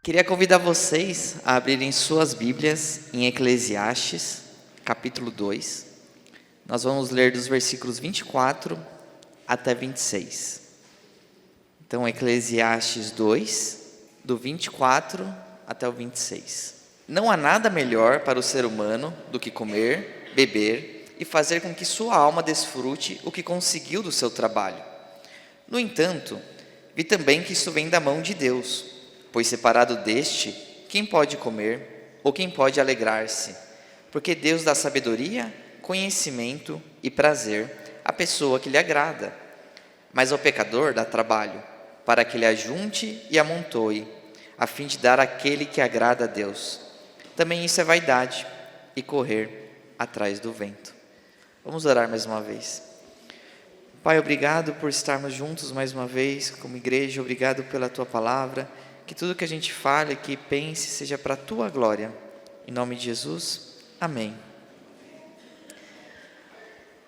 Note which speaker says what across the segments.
Speaker 1: Queria convidar vocês a abrirem suas Bíblias em Eclesiastes, capítulo 2. Nós vamos ler dos versículos 24 até 26. Então, Eclesiastes 2, do 24 até o 26. Não há nada melhor para o ser humano do que comer, beber e fazer com que sua alma desfrute o que conseguiu do seu trabalho. No entanto, vi também que isso vem da mão de Deus, pois separado deste, quem pode comer ou quem pode alegrar-se? Porque Deus dá sabedoria, conhecimento e prazer à pessoa que lhe agrada. Mas ao pecador dá trabalho, para que ele ajunte e amontoe, a fim de dar àquele que agrada a Deus. Também isso é vaidade e correr atrás do vento. Vamos orar mais uma vez. Pai, obrigado por estarmos juntos mais uma vez como igreja, obrigado pela Tua palavra, que tudo que a gente fale, que pense, seja para a Tua glória. Em nome de Jesus, amém.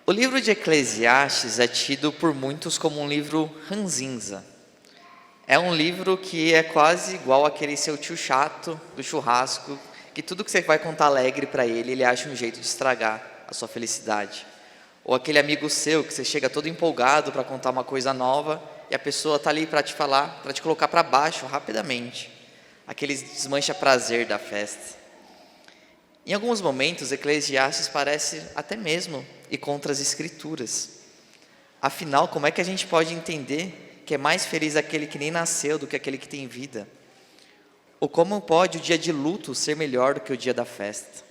Speaker 1: O livro de Eclesiastes é tido por muitos como um livro ranzinza. É um livro que é quase igual aquele seu tio chato do churrasco, que tudo que você vai contar alegre para ele, ele acha um jeito de estragar a sua felicidade. Ou aquele amigo seu que você chega todo empolgado para contar uma coisa nova e a pessoa está ali para te falar, para te colocar para baixo rapidamente. Aquele desmancha prazer da festa. Em alguns momentos, Eclesiastes parece até mesmo ir contra as Escrituras. Afinal, como é que a gente pode entender que é mais feliz aquele que nem nasceu do que aquele que tem vida? Ou como pode o dia de luto ser melhor do que o dia da festa?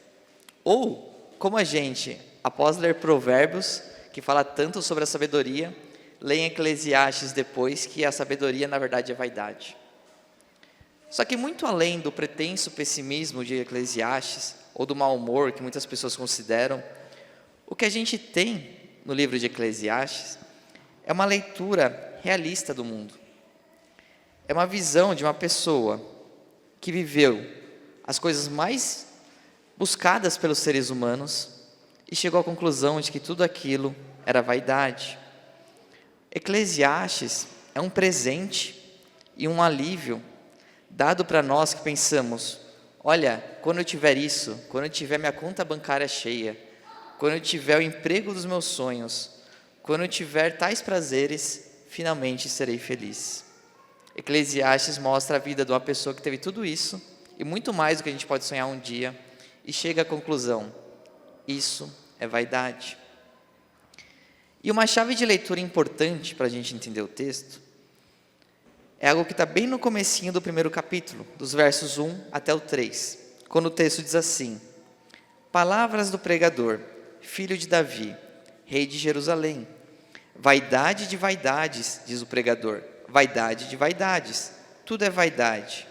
Speaker 1: Ou como a gente, após ler Provérbios, que fala tanto sobre a sabedoria, lê em Eclesiastes depois que a sabedoria na verdade é vaidade. Só que muito além do pretenso pessimismo de Eclesiastes, ou do mau humor que muitas pessoas consideram, o que a gente tem no livro de Eclesiastes é uma leitura realista do mundo. É uma visão de uma pessoa que viveu as coisas mais buscadas pelos seres humanos e chegou à conclusão de que tudo aquilo era vaidade. Eclesiastes é um presente e um alívio dado para nós que pensamos: olha, quando eu tiver isso, quando eu tiver minha conta bancária cheia, quando eu tiver o emprego dos meus sonhos, quando eu tiver tais prazeres, finalmente serei feliz. Eclesiastes mostra a vida de uma pessoa que teve tudo isso e muito mais do que a gente pode sonhar um dia e chega à conclusão: isso é vaidade. E uma chave de leitura importante para a gente entender o texto é algo que está bem no comecinho do primeiro capítulo, dos versos 1 até o 3, quando o texto diz assim: palavras do pregador, filho de Davi, rei de Jerusalém. Vaidade de vaidades, diz o pregador, vaidade de vaidades, tudo é vaidade.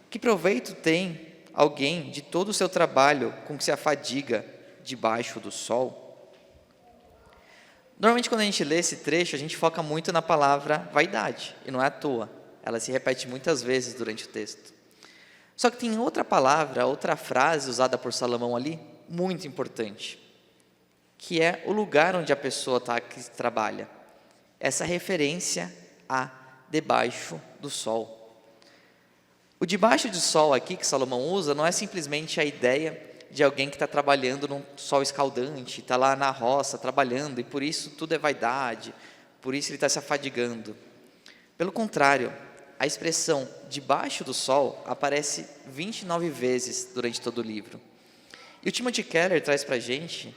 Speaker 1: Que proveito tem alguém de todo o seu trabalho com que se afadiga debaixo do sol? Normalmente quando a gente lê esse trecho, a gente foca muito na palavra vaidade, e não é à toa, ela se repete muitas vezes durante o texto. Só que tem outra palavra, outra frase usada por Salomão ali, muito importante, que é o lugar onde a pessoa está que trabalha. Essa referência a debaixo do sol. O debaixo do sol aqui que Salomão usa não é simplesmente a ideia de alguém que está trabalhando num sol escaldante, está lá na roça trabalhando, e por isso tudo é vaidade, por isso ele está se afadigando. Pelo contrário, a expressão debaixo do sol aparece 29 vezes durante todo o livro. E o Timothy Keller traz para a gente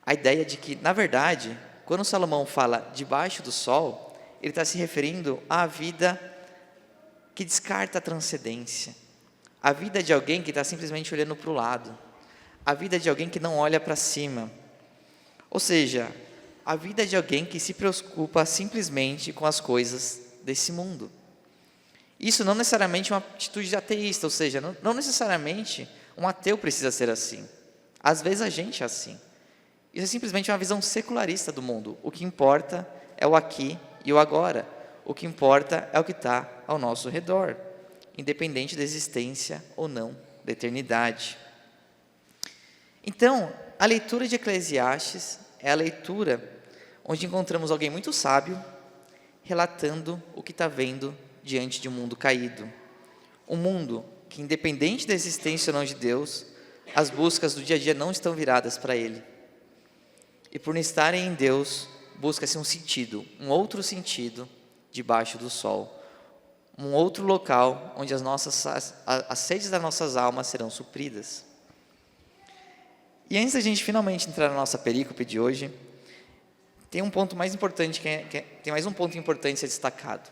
Speaker 1: a ideia de que, na verdade, quando Salomão fala debaixo do sol, ele está se referindo à vida que descarta a transcendência, a vida de alguém que está simplesmente olhando para o lado, a vida de alguém que não olha para cima, ou seja, a vida de alguém que se preocupa simplesmente com as coisas desse mundo. Isso não necessariamente é uma atitude de ateísta, ou seja, não necessariamente um ateu precisa ser assim. Às vezes a gente é assim. Isso é simplesmente uma visão secularista do mundo. O que importa é o aqui e o agora. O que importa é o que está ao nosso redor, independente da existência ou não da eternidade. Então, a leitura de Eclesiastes é a leitura onde encontramos alguém muito sábio relatando o que está vendo diante de um mundo caído. Um mundo que, independente da existência ou não de Deus, as buscas do dia a dia não estão viradas para Ele. E por não estarem em Deus, busca-se um sentido, um outro sentido debaixo do sol. Um outro local onde as sedes das nossas almas serão supridas. E antes da gente finalmente entrar na nossa perícope de hoje, tem um ponto mais importante, tem mais um ponto importante a ser destacado.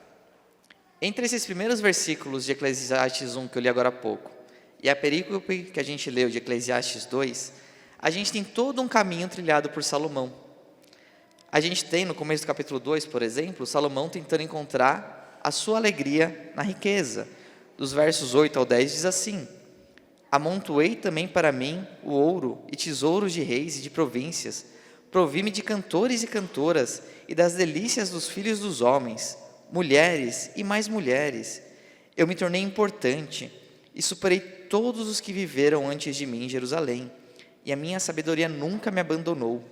Speaker 1: Entre esses primeiros versículos de Eclesiastes 1, que eu li agora há pouco, e a perícope que a gente leu de Eclesiastes 2, a gente tem todo um caminho trilhado por Salomão. A gente tem, no começo do capítulo 2, por exemplo, Salomão tentando encontrar a sua alegria na riqueza. Dos versos 8 ao 10 diz assim: amontoei também para mim o ouro e tesouros de reis e de províncias, provi-me de cantores e cantoras e das delícias dos filhos dos homens, mulheres e mais mulheres. Eu me tornei importante e superei todos os que viveram antes de mim em Jerusalém, e a minha sabedoria nunca me abandonou.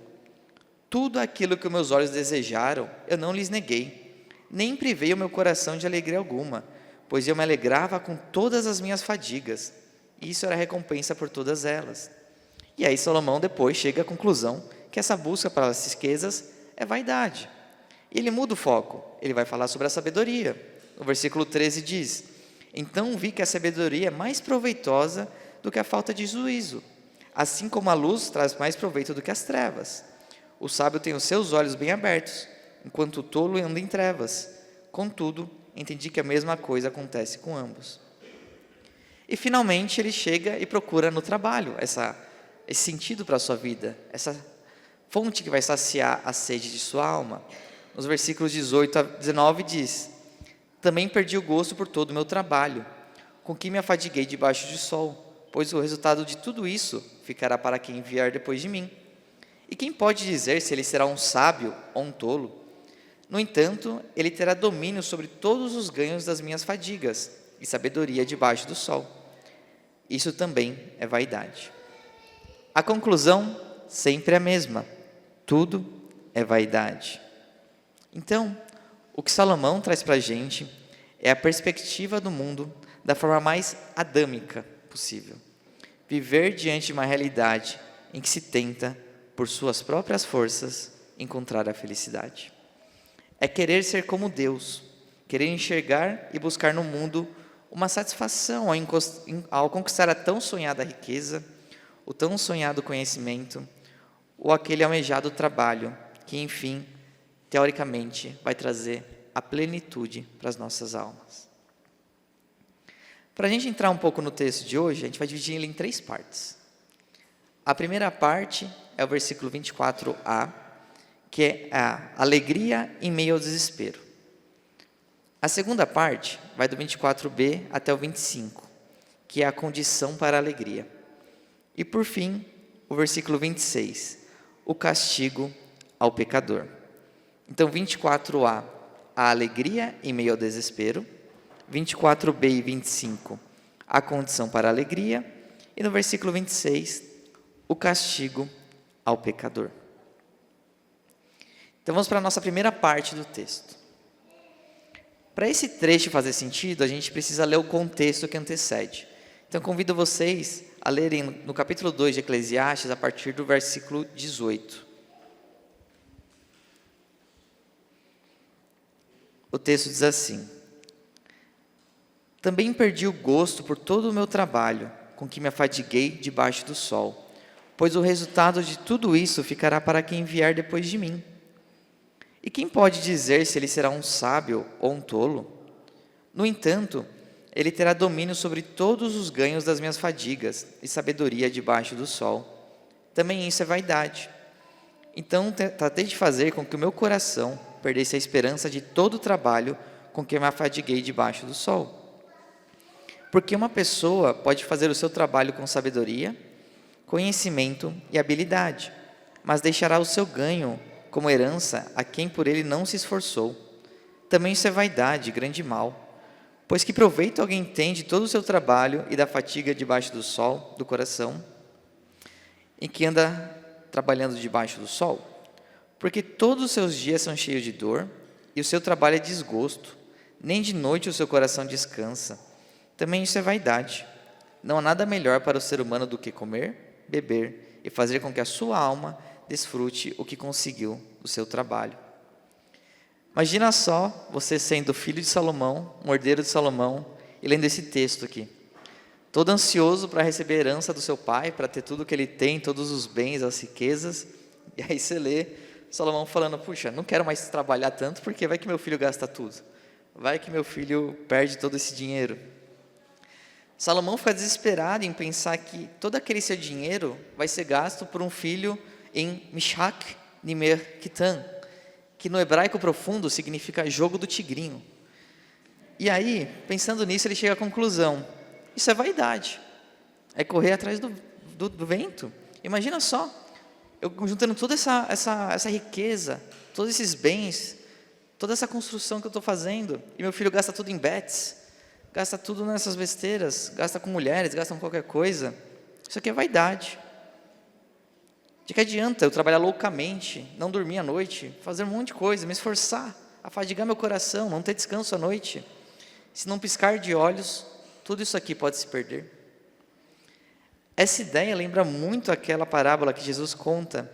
Speaker 1: Tudo aquilo que os meus olhos desejaram, eu não lhes neguei, nem privei o meu coração de alegria alguma, pois eu me alegrava com todas as minhas fadigas, e isso era recompensa por todas elas. E aí Salomão depois chega à conclusão que essa busca pelas riquezas é vaidade. E ele muda o foco, ele vai falar sobre a sabedoria. No versículo 13 diz: então vi que a sabedoria é mais proveitosa do que a falta de juízo, assim como a luz traz mais proveito do que as trevas. O sábio tem os seus olhos bem abertos, enquanto o tolo anda em trevas. Contudo, entendi que a mesma coisa acontece com ambos. E finalmente ele chega e procura no trabalho esse sentido para a sua vida, essa fonte que vai saciar a sede de sua alma. Nos versículos 18 a 19 diz: também perdi o gosto por todo o meu trabalho, com que me afadiguei debaixo do sol, pois o resultado de tudo isso ficará para quem vier depois de mim. E quem pode dizer se ele será um sábio ou um tolo? No entanto, ele terá domínio sobre todos os ganhos das minhas fadigas, e sabedoria debaixo do sol. Isso também é vaidade. A conclusão sempre é a mesma: tudo é vaidade. Então, o que Salomão traz para a gente é a perspectiva do mundo da forma mais adâmica possível. Viver diante de uma realidade em que se tenta, por suas próprias forças, encontrar a felicidade. É querer ser como Deus, querer enxergar e buscar no mundo uma satisfação ao conquistar a tão sonhada riqueza, o tão sonhado conhecimento, ou aquele almejado trabalho, que enfim, teoricamente, vai trazer a plenitude para as nossas almas. Para a gente entrar um pouco no texto de hoje, a gente vai dividir ele em 3 partes. A primeira parte é o versículo 24a, que é a alegria em meio ao desespero. A segunda parte vai do 24b até o 25, que é a condição para a alegria. E por fim, o versículo 26, o castigo ao pecador. Então, 24a, a alegria em meio ao desespero, 24b e 25, a condição para a alegria, e no versículo 26, o castigo ao pecador. Então vamos para a nossa primeira parte do texto. Para esse trecho fazer sentido, a gente precisa ler o contexto que antecede. Então convido vocês a lerem no capítulo 2 de Eclesiastes, a partir do versículo 18. O texto diz assim: também perdi o gosto por todo o meu trabalho, com que me afadiguei debaixo do sol, pois o resultado de tudo isso ficará para quem vier depois de mim. E quem pode dizer se ele será um sábio ou um tolo? No entanto, ele terá domínio sobre todos os ganhos das minhas fadigas, e sabedoria debaixo do sol. Também isso é vaidade. Então tratei de fazer com que o meu coração perdesse a esperança de todo o trabalho com que me afadiguei debaixo do sol. Porque uma pessoa pode fazer o seu trabalho com sabedoria, conhecimento e habilidade, mas deixará o seu ganho como herança a quem por ele não se esforçou. Também isso é vaidade, grande mal. Pois que proveito alguém tem de todo o seu trabalho e da fatiga debaixo do sol, do coração, em que anda trabalhando debaixo do sol? Porque todos os seus dias são cheios de dor, e o seu trabalho é desgosto, nem de noite o seu coração descansa. também isso é vaidade. Não há nada melhor para o ser humano do que comer, beber e fazer com que a sua alma desfrute o que conseguiu do seu trabalho. Imagina só você sendo filho de Salomão, um herdeiro de Salomão, e lendo esse texto aqui. Todo ansioso para receber a herança do seu pai, para ter tudo que ele tem, todos os bens, as riquezas. E aí você lê Salomão falando, puxa, não quero mais trabalhar tanto, porque vai que meu filho gasta tudo. Vai que meu filho perde todo esse dinheiro. Salomão fica desesperado em pensar que todo aquele seu dinheiro vai ser gasto por um filho em Mishak Nimer Kitan, que no hebraico profundo significa jogo do tigrinho. E aí, pensando nisso, ele chega à conclusão, isso é vaidade, é correr atrás do vento. Imagina só, eu juntando toda essa riqueza, todos esses bens, toda essa construção que eu estou fazendo, e meu filho gasta tudo em bets, gasta tudo nessas besteiras, gasta com mulheres, gasta com qualquer coisa. Isso aqui é vaidade. De que adianta eu trabalhar loucamente, não dormir à noite, fazer um monte de coisa, me esforçar, afadigar meu coração, não ter descanso à noite, se não piscar de olhos, tudo isso aqui pode se perder. Essa ideia lembra muito aquela parábola que Jesus conta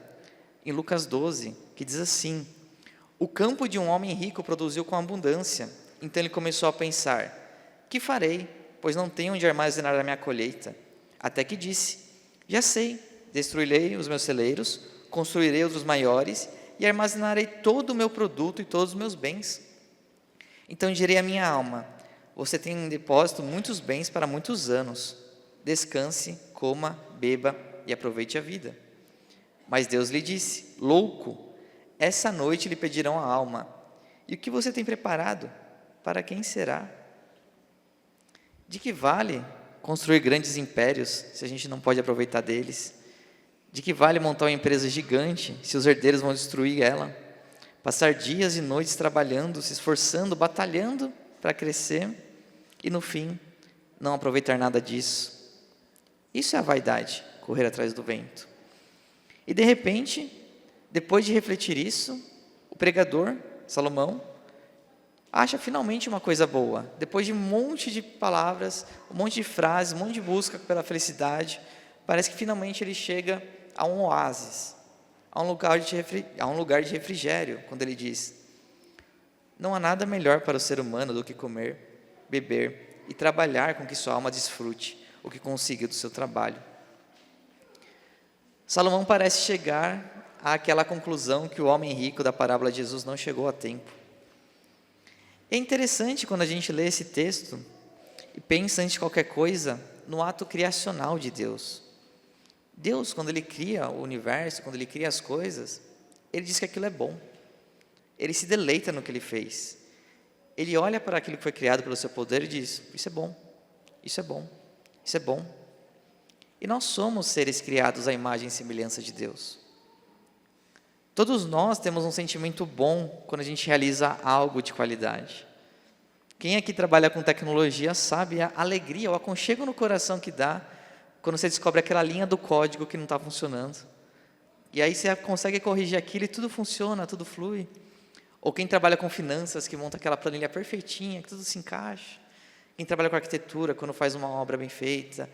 Speaker 1: em Lucas 12, que diz assim, o campo de um homem rico produziu com abundância, então ele começou a pensar, que farei, pois não tenho onde armazenar a minha colheita? Até que disse, já sei, destruirei os meus celeiros, construirei outros maiores e armazenarei todo o meu produto e todos os meus bens. Então direi à minha alma, você tem em depósito muitos bens para muitos anos. Descanse, coma, beba e aproveite a vida. Mas Deus lhe disse, louco, essa noite lhe pedirão a alma. E o que você tem preparado? Para quem será? De que vale construir grandes impérios se a gente não pode aproveitar deles? De que vale montar uma empresa gigante se os herdeiros vão destruir ela? Passar dias e noites trabalhando, se esforçando, batalhando para crescer e no fim não aproveitar nada disso. Isso é a vaidade, correr atrás do vento. E de repente, depois de refletir isso, o pregador, Salomão, acha finalmente uma coisa boa. Depois de um monte de palavras, um monte de frases, um monte de busca pela felicidade, parece que finalmente ele chega a um oásis, a um lugar de refrigério, quando ele diz, não há nada melhor para o ser humano do que comer, beber e trabalhar com que sua alma desfrute o que conseguiu do seu trabalho. Salomão parece chegar àquela conclusão que o homem rico da parábola de Jesus não chegou a tempo. É interessante quando a gente lê esse texto e pensa antes de qualquer coisa no ato criacional de Deus. Deus, quando Ele cria o universo, quando Ele cria as coisas, Ele diz que aquilo é bom. Ele se deleita no que Ele fez. Ele olha para aquilo que foi criado pelo seu poder e diz, isso é bom, isso é bom, isso é bom. E nós somos seres criados à imagem e semelhança de Deus. Todos nós temos um sentimento bom quando a gente realiza algo de qualidade. Quem aqui trabalha com tecnologia sabe a alegria, o aconchego no coração que dá quando você descobre aquela linha do código que não está funcionando. E aí você consegue corrigir aquilo e tudo funciona, tudo flui. Ou quem trabalha com finanças, que monta aquela planilha perfeitinha, que tudo se encaixa. Quem trabalha com arquitetura, quando faz uma obra bem feita.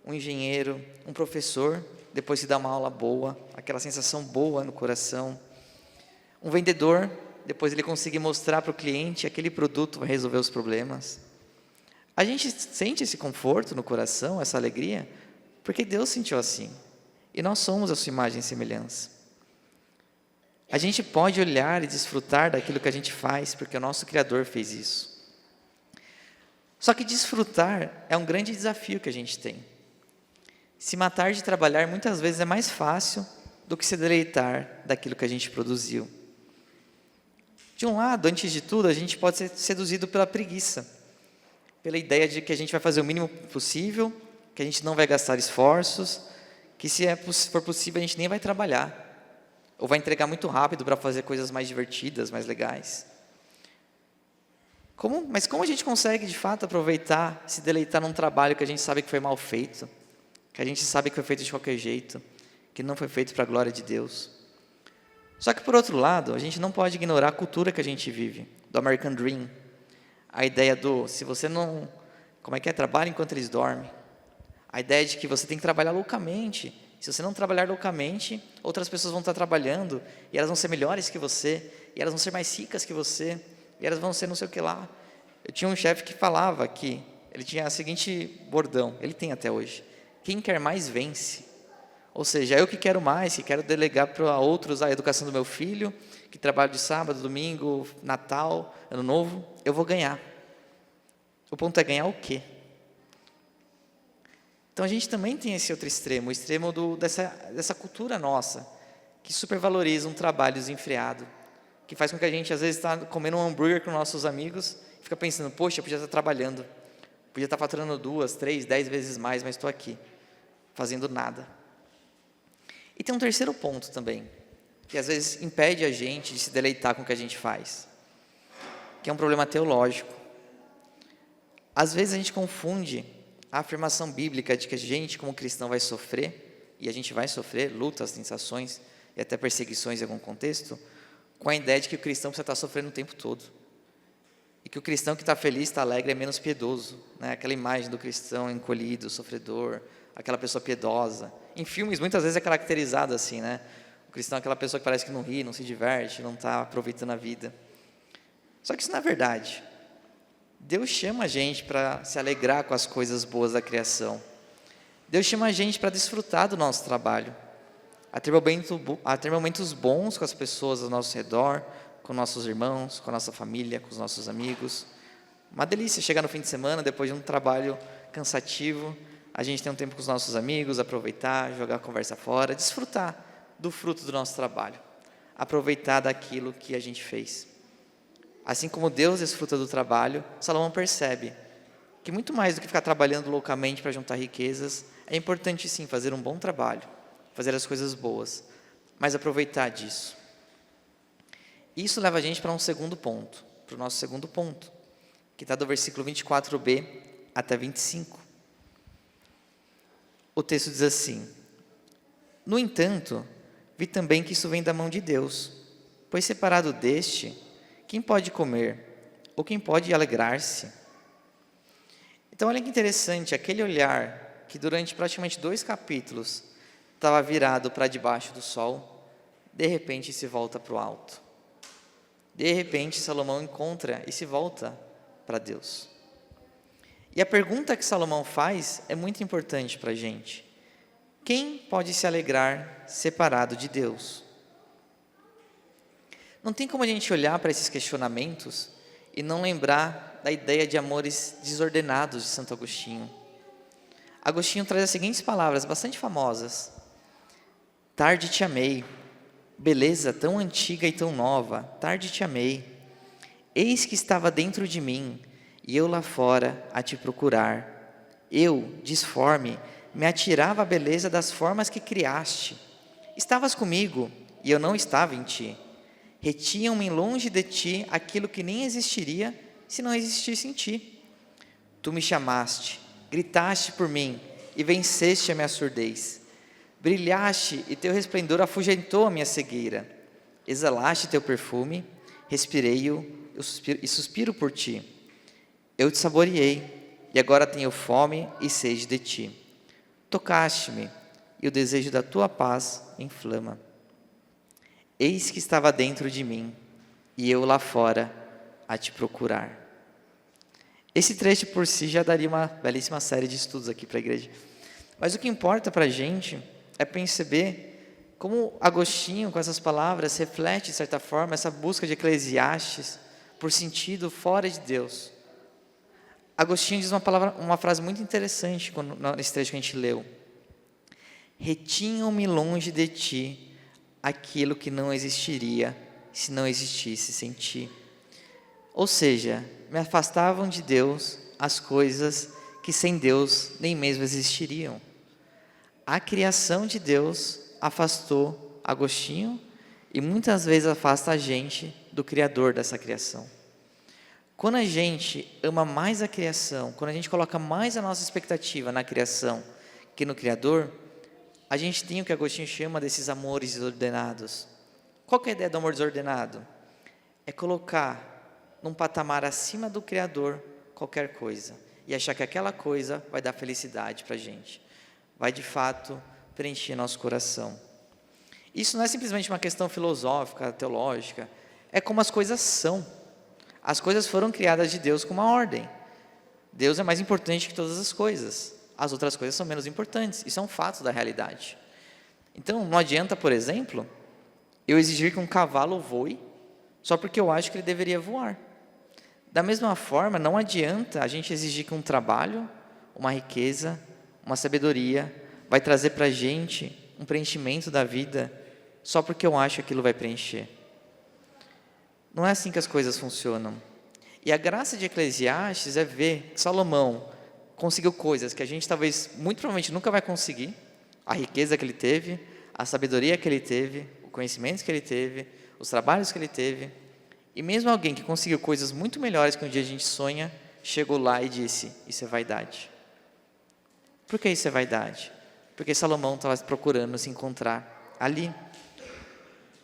Speaker 1: Um engenheiro, um professor, depois que dá uma aula boa, aquela sensação boa no coração. Um vendedor, depois ele conseguir mostrar para o cliente aquele produto vai resolver os problemas. A gente sente esse conforto no coração, essa alegria, porque Deus sentiu assim. E nós somos a sua imagem e semelhança. A gente pode olhar e desfrutar daquilo que a gente faz, porque o nosso Criador fez isso. Só que desfrutar é um grande desafio que a gente tem. Se matar de trabalhar muitas vezes é mais fácil do que se deleitar daquilo que a gente produziu. De um lado, antes de tudo, a gente pode ser seduzido pela preguiça, pela ideia de que a gente vai fazer o mínimo possível, que a gente não vai gastar esforços, que se for possível a gente nem vai trabalhar, ou vai entregar muito rápido para fazer coisas mais divertidas, mais legais. Mas como a gente consegue de fato aproveitar, se deleitar num trabalho que a gente sabe que foi mal feito, que a gente sabe que foi feito de qualquer jeito, que não foi feito para a glória de Deus? Só que por outro lado, a gente não pode ignorar a cultura que a gente vive, do American Dream, a ideia do, se você não Como é que é? Trabalha enquanto eles dormem. A ideia de que você tem que trabalhar loucamente. Se você não trabalhar loucamente, outras pessoas vão estar trabalhando, e elas vão ser melhores que você, e elas vão ser mais ricas que você, e elas vão ser não sei o que lá. Eu tinha um chefe que falava que ele tinha o seguinte bordão, ele tem até hoje: quem quer mais vence. Ou seja, eu que quero mais, que quero delegar para outros a educação do meu filho, que trabalho de sábado, domingo, Natal, Ano Novo, eu vou ganhar. O ponto é ganhar o quê? Então a gente também tem esse outro extremo, o extremo dessa cultura nossa, que supervaloriza um trabalho desenfreado, que faz com que a gente às vezes está comendo um hambúrguer com nossos amigos, e fica pensando, poxa, eu podia estar trabalhando, podia estar faturando 2, 3, 10 vezes mais, mas estou aqui, fazendo nada. E tem um terceiro ponto também, que às vezes impede a gente de se deleitar com o que a gente faz, que é um problema teológico. Às vezes a gente confunde a afirmação bíblica de que a gente, como cristão, vai sofrer, e a gente vai sofrer lutas, tentações e até perseguições em algum contexto, com a ideia de que o cristão precisa estar sofrendo o tempo todo. E que o cristão que está feliz, está alegre, é menos piedoso, né? Aquela imagem do cristão encolhido, sofredor, aquela pessoa piedosa. Em filmes, muitas vezes é caracterizado assim, né? O cristão é aquela pessoa que parece que não ri, não se diverte, não está aproveitando a vida. Só que isso não é verdade. Deus chama a gente para se alegrar com as coisas boas da criação. Deus chama a gente para desfrutar do nosso trabalho, a ter momentos bons com as pessoas ao nosso redor, com nossos irmãos, com a nossa família, com os nossos amigos. Uma delícia chegar no fim de semana, depois de um trabalho cansativo, a gente tem um tempo com os nossos amigos, aproveitar, jogar a conversa fora, desfrutar do fruto do nosso trabalho, aproveitar daquilo que a gente fez. Assim como Deus desfruta do trabalho, Salomão percebe que muito mais do que ficar trabalhando loucamente para juntar riquezas, é importante sim fazer um bom trabalho, fazer as coisas boas, mas aproveitar disso. Isso leva a gente para um segundo ponto, para o nosso segundo ponto, que está do versículo 24b até 25. O texto diz assim: no entanto, vi também que isso vem da mão de Deus, pois separado deste, quem pode comer? Ou quem pode alegrar-se? Então, olha que interessante, aquele olhar que durante praticamente 2 capítulos estava virado para debaixo do sol, de repente se volta para o alto. De repente, Salomão encontra e se volta para Deus. E a pergunta que Salomão faz é muito importante para a gente. Quem pode se alegrar separado de Deus? Não tem como a gente olhar para esses questionamentos e não lembrar da ideia de amores desordenados de Santo Agostinho. Agostinho traz as seguintes palavras, bastante famosas: tarde te amei, beleza tão antiga e tão nova, tarde te amei. Eis que estava dentro de mim, e eu lá fora a te procurar. Eu, disforme, me atirava à beleza das formas que criaste. Estavas comigo, e eu não estava em ti. Retinham-me longe de ti aquilo que nem existiria se não existisse em ti. Tu me chamaste, gritaste por mim e venceste a minha surdez. Brilhaste e teu resplendor afugentou a minha cegueira. Exalaste teu perfume, respirei-o e suspiro por ti. Eu te saboreei e agora tenho fome e sede de ti. Tocaste-me e o desejo da tua paz me inflama. Eis que estava dentro de mim, e eu lá fora a te procurar. Esse trecho por si já daria uma belíssima série de estudos aqui para a igreja. Mas o que importa para a gente é perceber como Agostinho, com essas palavras, reflete, de certa forma, essa busca de Eclesiastes por sentido fora de Deus. Agostinho diz uma frase muito interessante nesse trecho que a gente leu. Retinham-me longe de ti aquilo que não existiria se não existisse sem ti. Ou seja, me afastavam de Deus as coisas que sem Deus nem mesmo existiriam. A criação de Deus afastou Agostinho e muitas vezes afasta a gente do Criador dessa criação. Quando a gente ama mais a criação, quando a gente coloca mais a nossa expectativa na criação que no Criador, a gente tem o que Agostinho chama desses amores desordenados. Qual que é a ideia do amor desordenado? É colocar num patamar acima do Criador qualquer coisa. e achar que aquela coisa vai dar felicidade para a gente, vai de fato preencher nosso coração. Isso não é simplesmente uma questão filosófica, teológica, é como as coisas são. As coisas foram criadas de Deus com uma ordem. Deus é mais importante que todas as coisas, as outras coisas são menos importantes, isso é um fato da realidade. Então não adianta, por exemplo, eu exigir que um cavalo voe, só porque eu acho que ele deveria voar. Da mesma forma, não adianta a gente exigir que um trabalho, uma riqueza, uma sabedoria, vai trazer para a gente um preenchimento da vida, só porque eu acho que aquilo vai preencher. Não é assim que as coisas funcionam. E a graça de Eclesiastes é ver que Salomão conseguiu coisas que a gente talvez, muito provavelmente, nunca vai conseguir. A riqueza que ele teve, a sabedoria que ele teve, o conhecimento que ele teve, os trabalhos que ele teve. E mesmo alguém que conseguiu coisas muito melhores que um dia a gente sonha, chegou lá e disse, isso é vaidade. Por que isso é vaidade? Porque Salomão estava procurando se encontrar ali.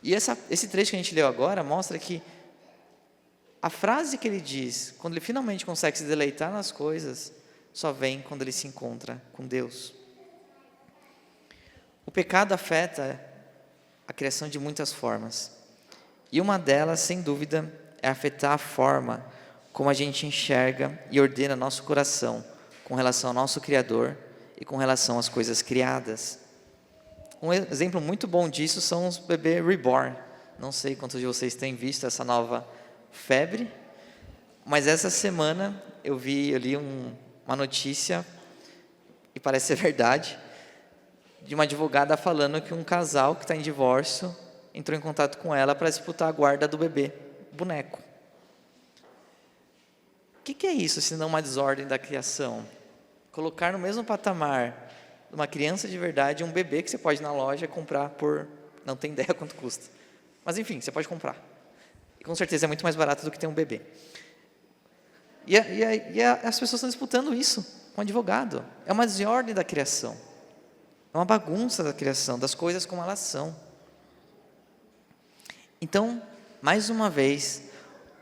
Speaker 1: E esse trecho que a gente leu agora mostra que a frase que ele diz, quando ele finalmente consegue se deleitar nas coisas, só vem quando ele se encontra com Deus. O pecado afeta a criação de muitas formas. E uma delas, sem dúvida, é afetar a forma como a gente enxerga e ordena nosso coração com relação ao nosso Criador e com relação às coisas criadas. Um exemplo muito bom disso são os bebês reborn. Não sei quantos de vocês têm visto essa nova febre, mas essa semana eu li uma notícia, e parece ser verdade, de uma advogada falando que um casal que está em divórcio entrou em contato com ela para disputar a guarda do bebê, boneco. O que é isso, se não uma desordem da criação? Colocar no mesmo patamar de uma criança de verdade um bebê que você pode ir na loja comprar por, não tem ideia quanto custa, mas enfim, você pode comprar. E com certeza é muito mais barato do que ter um bebê. E as pessoas estão disputando isso com o advogado. É uma desordem da criação. É uma bagunça da criação, das coisas como elas são. Então, mais uma vez,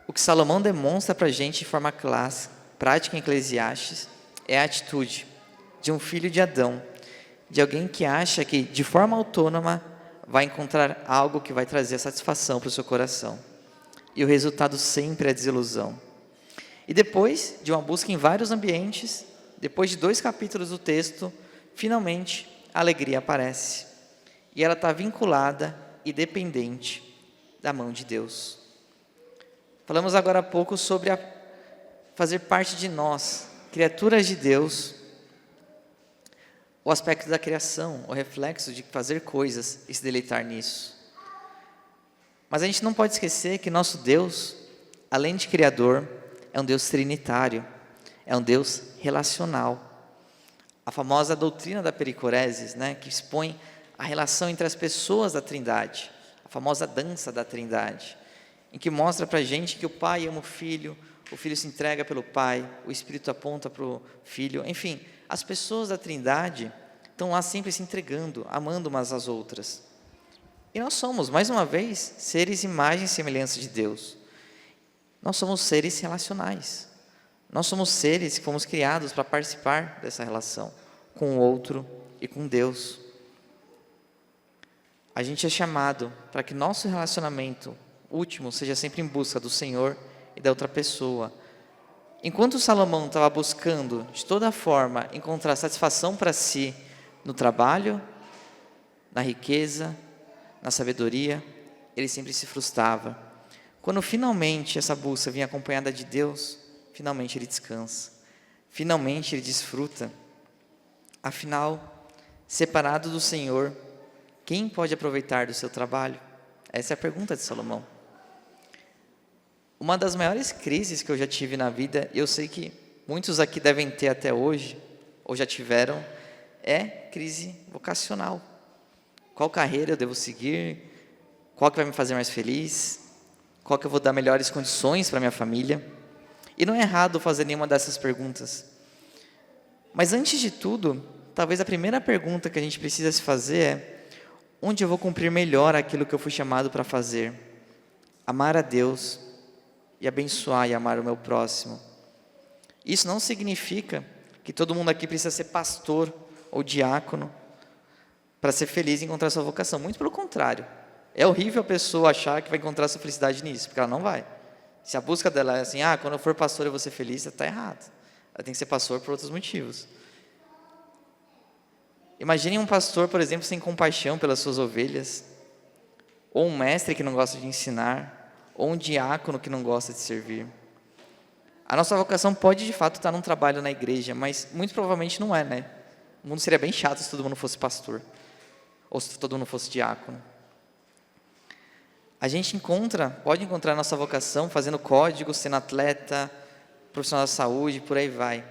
Speaker 1: o que Salomão demonstra para a gente de forma clássica, prática em Eclesiastes, é a atitude de um filho de Adão, de alguém que acha que de forma autônoma vai encontrar algo que vai trazer satisfação para o seu coração. E o resultado sempre é desilusão. E depois de uma busca em vários ambientes, depois de 2 capítulos do texto, finalmente a alegria aparece. E ela está vinculada e dependente da mão de Deus. Falamos agora há pouco sobre fazer parte de nós, criaturas de Deus, o aspecto da criação, o reflexo de fazer coisas e se deleitar nisso. Mas a gente não pode esquecer que nosso Deus, além de Criador, é um Deus trinitário, é um Deus relacional. A famosa doutrina da pericoresis, que expõe a relação entre as pessoas da Trindade, a famosa dança da Trindade, em que mostra para a gente que o Pai ama o Filho se entrega pelo Pai, o Espírito aponta para o Filho, enfim, as pessoas da Trindade estão lá sempre se entregando, amando umas às outras. E nós somos, mais uma vez, seres imagem e semelhança de Deus. Nós somos seres relacionais. Nós somos seres que fomos criados para participar dessa relação com o outro e com Deus. A gente é chamado para que nosso relacionamento último seja sempre em busca do Senhor e da outra pessoa. Enquanto Salomão estava buscando, de toda forma, encontrar satisfação para si no trabalho, na riqueza, na sabedoria, ele sempre se frustrava. Quando finalmente essa busca vinha acompanhada de Deus, finalmente ele descansa, finalmente ele desfruta. Afinal, separado do Senhor, quem pode aproveitar do seu trabalho? Essa é a pergunta de Salomão. Uma das maiores crises que eu já tive na vida, e eu sei que muitos aqui devem ter até hoje, ou já tiveram, é crise vocacional. Qual carreira eu devo seguir? Qual que vai me fazer mais feliz? Qual que eu vou dar melhores condições para minha família? E não é errado fazer nenhuma dessas perguntas. Mas antes de tudo, talvez a primeira pergunta que a gente precisa se fazer é: onde eu vou cumprir melhor aquilo que eu fui chamado para fazer? Amar a Deus e abençoar e amar o meu próximo. Isso não significa que todo mundo aqui precisa ser pastor ou diácono para ser feliz e encontrar sua vocação. Muito pelo contrário. É horrível a pessoa achar que vai encontrar sua felicidade nisso, porque ela não vai. Se a busca dela é assim, quando eu for pastor eu vou ser feliz, você está errado. Ela tem que ser pastor por outros motivos. Imagine um pastor, por exemplo, sem compaixão pelas suas ovelhas, ou um mestre que não gosta de ensinar, ou um diácono que não gosta de servir. A nossa vocação pode, de fato, estar num trabalho na igreja, mas muito provavelmente não é, né? O mundo seria bem chato se todo mundo fosse pastor, ou se todo mundo fosse diácono. A gente pode encontrar a nossa vocação fazendo código, sendo atleta, profissional da saúde, por aí vai.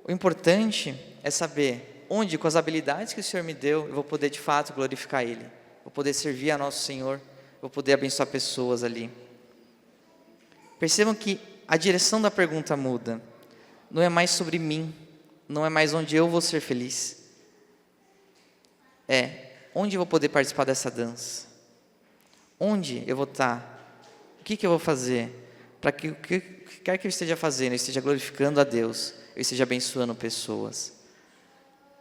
Speaker 1: O importante é saber onde, com as habilidades que o Senhor me deu, eu vou poder, de fato, glorificar Ele. Vou poder servir a nosso Senhor, vou poder abençoar pessoas ali. Percebam que a direção da pergunta muda. Não é mais sobre mim, não é mais onde eu vou ser feliz. É onde eu vou poder participar dessa dança. Onde eu vou estar? O que eu vou fazer? Para que o que quer que eu esteja fazendo, eu esteja glorificando a Deus, eu esteja abençoando pessoas.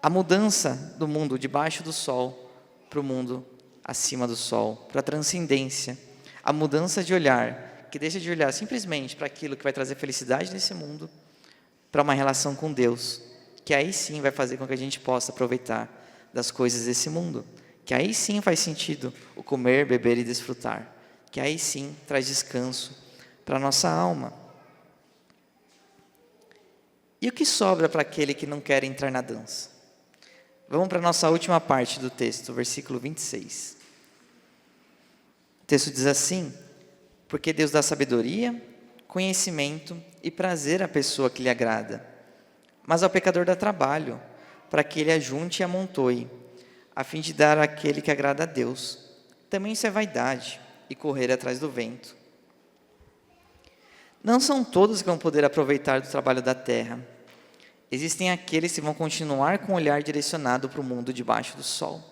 Speaker 1: A mudança do mundo debaixo do sol para o mundo acima do sol, para a transcendência. A mudança de olhar, que deixa de olhar simplesmente para aquilo que vai trazer felicidade nesse mundo, para uma relação com Deus, que aí sim vai fazer com que a gente possa aproveitar das coisas desse mundo, que aí sim faz sentido o comer, beber e desfrutar, que aí sim traz descanso para a nossa alma. E o que sobra para aquele que não quer entrar na dança? Vamos para a nossa última parte do texto, versículo 26. O texto diz assim: porque Deus dá sabedoria, conhecimento e prazer à pessoa que lhe agrada, mas ao pecador dá trabalho, para que ele ajunte e amontoe, a fim de dar àquele que agrada a Deus. Também isso é vaidade, e correr atrás do vento. Não são todos que vão poder aproveitar do trabalho da terra. Existem aqueles que vão continuar com o olhar direcionado para o mundo debaixo do sol,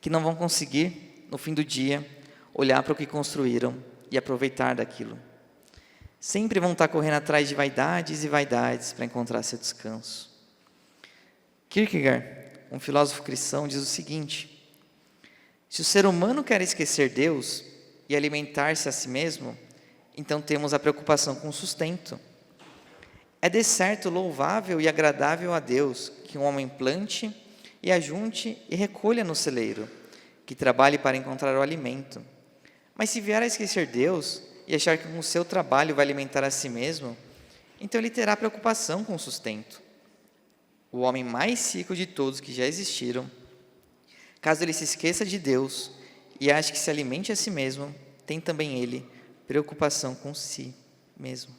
Speaker 1: que não vão conseguir, no fim do dia, olhar para o que construíram e aproveitar daquilo. Sempre vão estar correndo atrás de vaidades e vaidades para encontrar seu descanso. Kierkegaard, um filósofo cristão, diz o seguinte: se o ser humano quer esquecer Deus e alimentar-se a si mesmo, então temos a preocupação com o sustento. É de certo louvável e agradável a Deus que um homem plante e ajunte e recolha no celeiro, que trabalhe para encontrar o alimento. Mas se vier a esquecer Deus e achar que com o seu trabalho vai alimentar a si mesmo, então ele terá preocupação com o sustento. O homem mais rico de todos que já existiram, caso ele se esqueça de Deus e ache que se alimente a si mesmo, tem também ele preocupação com si mesmo.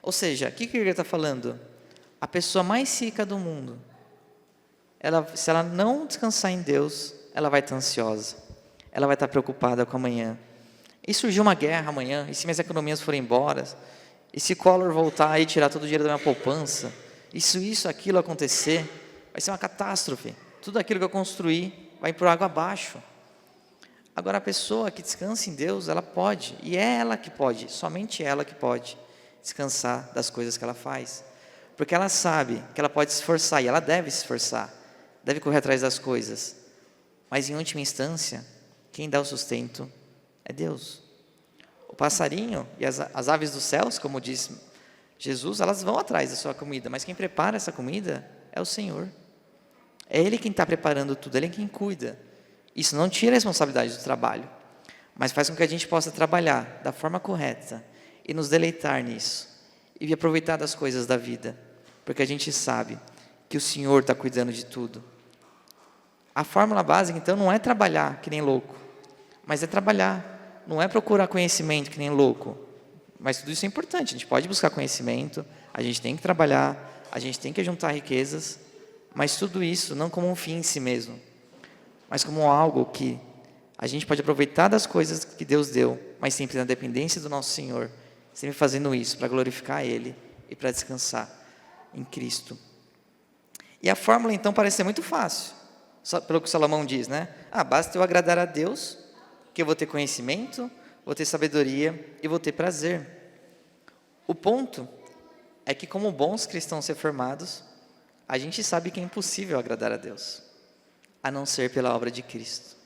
Speaker 1: Ou seja, o que ele está falando? A pessoa mais rica do mundo, se ela não descansar em Deus, ela vai estar ansiosa, ela vai estar preocupada com amanhã. E surgiu uma guerra amanhã, e se minhas economias forem embora, e se Collor voltar e tirar todo o dinheiro da minha poupança, isso, aquilo acontecer, vai ser uma catástrofe. Tudo aquilo que eu construí vai por água abaixo. Agora a pessoa que descansa em Deus, ela pode, e é ela que pode, somente ela que pode descansar das coisas que ela faz. Porque ela sabe que ela pode se esforçar, e ela deve se esforçar, deve correr atrás das coisas. Mas em última instância, quem dá o sustento é Deus. O passarinho e as aves dos céus, como diz Jesus, elas vão atrás da sua comida, mas quem prepara essa comida é o Senhor. É Ele quem está preparando tudo, Ele é quem cuida. Isso não tira a responsabilidade do trabalho, mas faz com que a gente possa trabalhar da forma correta e nos deleitar nisso, e aproveitar das coisas da vida, porque a gente sabe que o Senhor está cuidando de tudo. A fórmula básica, então, não é trabalhar que nem louco, mas é trabalhar, não é procurar conhecimento que nem louco, mas tudo isso é importante, a gente pode buscar conhecimento, a gente tem que trabalhar, a gente tem que juntar riquezas, mas tudo isso não como um fim em si mesmo, mas como algo que a gente pode aproveitar das coisas que Deus deu, mas sempre na dependência do nosso Senhor, sempre fazendo isso para glorificar Ele e para descansar em Cristo. E a fórmula então parece ser muito fácil, só pelo que Salomão diz, né? Basta eu agradar a Deus, que eu vou ter conhecimento, vou ter sabedoria e vou ter prazer. O ponto é que, como bons cristãos reformados, a gente sabe que é impossível agradar a Deus, a não ser pela obra de Cristo.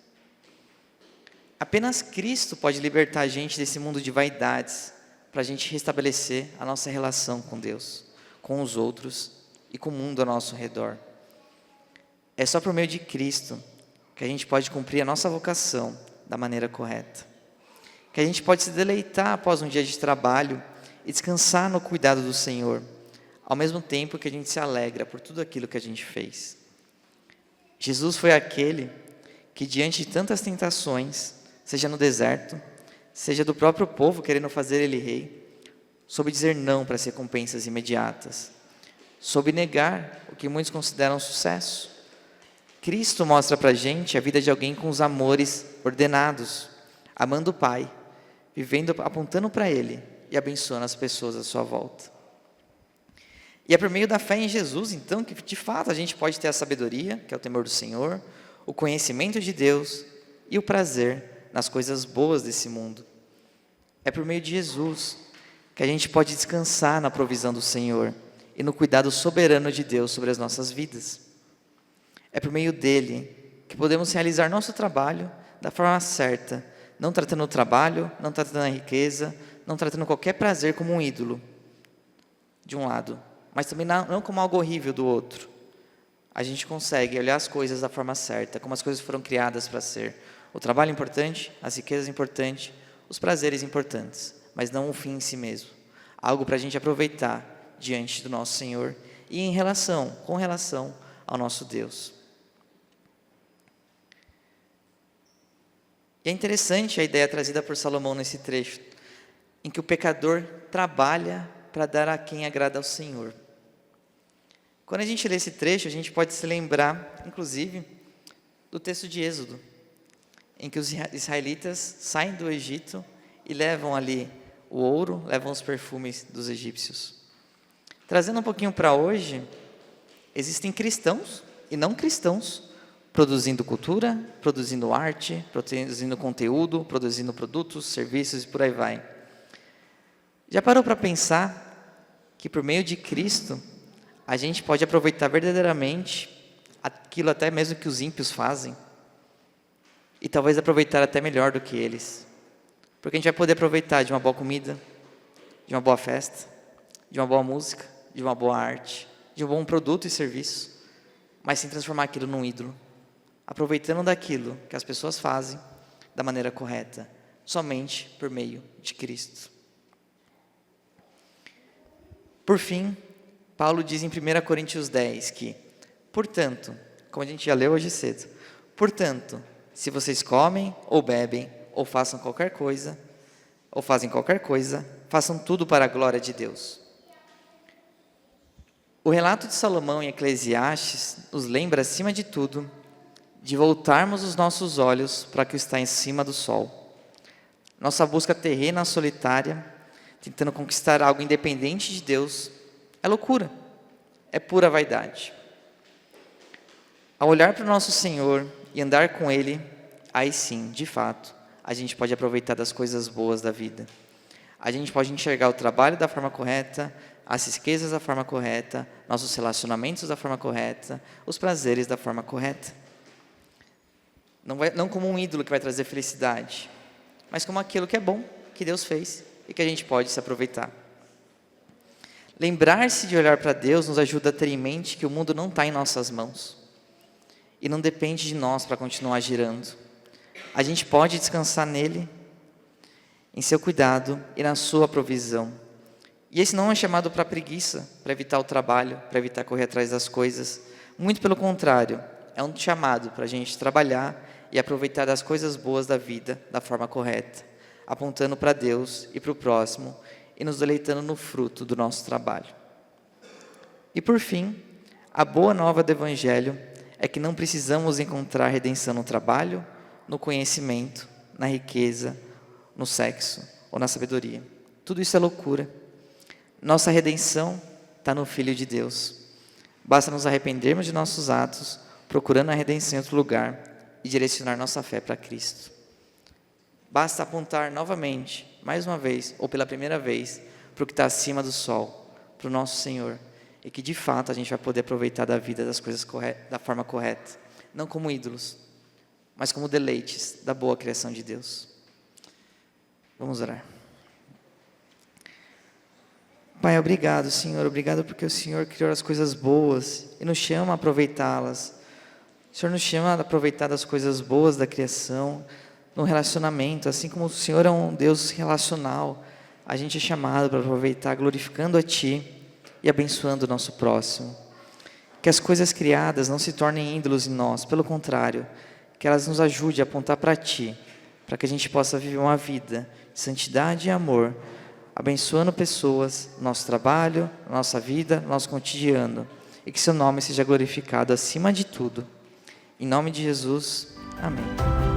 Speaker 1: Apenas Cristo pode libertar a gente desse mundo de vaidades, para a gente restabelecer a nossa relação com Deus, com os outros e com o mundo ao nosso redor. É só por meio de Cristo que a gente pode cumprir a nossa vocação da maneira correta. Que a gente pode se deleitar após um dia de trabalho e descansar no cuidado do Senhor, ao mesmo tempo que a gente se alegra por tudo aquilo que a gente fez. Jesus foi aquele que, diante de tantas tentações, seja no deserto, seja do próprio povo querendo fazer ele rei, soube dizer não para as recompensas imediatas, soube negar o que muitos consideram sucesso. Cristo mostra para a gente a vida de alguém com os amores ordenados, amando o Pai, vivendo apontando para Ele e abençoando as pessoas à sua volta. E é por meio da fé em Jesus, então, que de fato a gente pode ter a sabedoria, que é o temor do Senhor, o conhecimento de Deus e o prazer nas coisas boas desse mundo. É por meio de Jesus que a gente pode descansar na provisão do Senhor e no cuidado soberano de Deus sobre as nossas vidas. É por meio dele que podemos realizar nosso trabalho da forma certa, não tratando o trabalho, não tratando a riqueza, não tratando qualquer prazer como um ídolo, de um lado, mas também não como algo horrível do outro. A gente consegue olhar as coisas da forma certa, como as coisas foram criadas para ser. O trabalho importante, as riquezas importantes, os prazeres importantes, mas não o fim em si mesmo. Algo para a gente aproveitar diante do nosso Senhor e com relação ao nosso Deus. E é interessante a ideia trazida por Salomão nesse trecho, em que o pecador trabalha para dar a quem agrada ao Senhor. Quando a gente lê esse trecho, a gente pode se lembrar, inclusive, do texto de Êxodo, em que os israelitas saem do Egito e levam ali o ouro, levam os perfumes dos egípcios. Trazendo um pouquinho para hoje, existem cristãos e não cristãos produzindo cultura, produzindo arte, produzindo conteúdo, produzindo produtos, serviços e por aí vai. Já parou para pensar que por meio de Cristo a gente pode aproveitar verdadeiramente aquilo até mesmo que os ímpios fazem e talvez aproveitar até melhor do que eles? Porque a gente vai poder aproveitar de uma boa comida, de uma boa festa, de uma boa música, de uma boa arte, de um bom produto e serviço, mas sem transformar aquilo num ídolo, aproveitando daquilo que as pessoas fazem da maneira correta, somente por meio de Cristo. Por fim, Paulo diz em 1 Coríntios 10 que, portanto, como a gente já leu hoje cedo, portanto, se vocês comem ou bebem ou fazem qualquer coisa, façam tudo para a glória de Deus. O relato de Salomão em Eclesiastes nos lembra, acima de tudo, de voltarmos os nossos olhos para o que está em cima do sol. Nossa busca terrena, solitária, tentando conquistar algo independente de Deus, é loucura, é pura vaidade. Ao olhar para o nosso Senhor e andar com Ele, aí sim, de fato, a gente pode aproveitar das coisas boas da vida. A gente pode enxergar o trabalho da forma correta, as riquezas da forma correta, nossos relacionamentos da forma correta, os prazeres da forma correta. Não como um ídolo que vai trazer felicidade, mas como aquilo que é bom, que Deus fez e que a gente pode se aproveitar. Lembrar-se de olhar para Deus nos ajuda a ter em mente que o mundo não está em nossas mãos e não depende de nós para continuar girando. A gente pode descansar nele, em seu cuidado e na sua provisão. E esse não é um chamado para preguiça, para evitar o trabalho, para evitar correr atrás das coisas. Muito pelo contrário, é um chamado para a gente trabalhar e aproveitar das coisas boas da vida da forma correta, apontando para Deus e para o próximo e nos deleitando no fruto do nosso trabalho. E por fim, a boa nova do Evangelho é que não precisamos encontrar redenção no trabalho, no conhecimento, na riqueza, no sexo ou na sabedoria. Tudo isso é loucura. Nossa redenção está no Filho de Deus. Basta nos arrependermos de nossos atos, procurando a redenção em outro lugar e direcionar nossa fé para Cristo. Basta apontar novamente, mais uma vez, ou pela primeira vez, para o que está acima do sol, para o nosso Senhor, e que de fato a gente vai poder aproveitar da vida das coisas da forma correta, não como ídolos, mas como deleites da boa criação de Deus. Vamos orar. Pai, obrigado, Senhor, obrigado porque o Senhor criou as coisas boas e nos chama a aproveitá-las. O Senhor nos chama a aproveitar das coisas boas da criação, no relacionamento, assim como o Senhor é um Deus relacional, a gente é chamado para aproveitar glorificando a Ti e abençoando o nosso próximo. Que as coisas criadas não se tornem ídolos em nós, pelo contrário, que elas nos ajudem a apontar para Ti, para que a gente possa viver uma vida de santidade e amor, abençoando pessoas, nosso trabalho, nossa vida, nosso cotidiano, e que Seu nome seja glorificado acima de tudo. Em nome de Jesus, amém.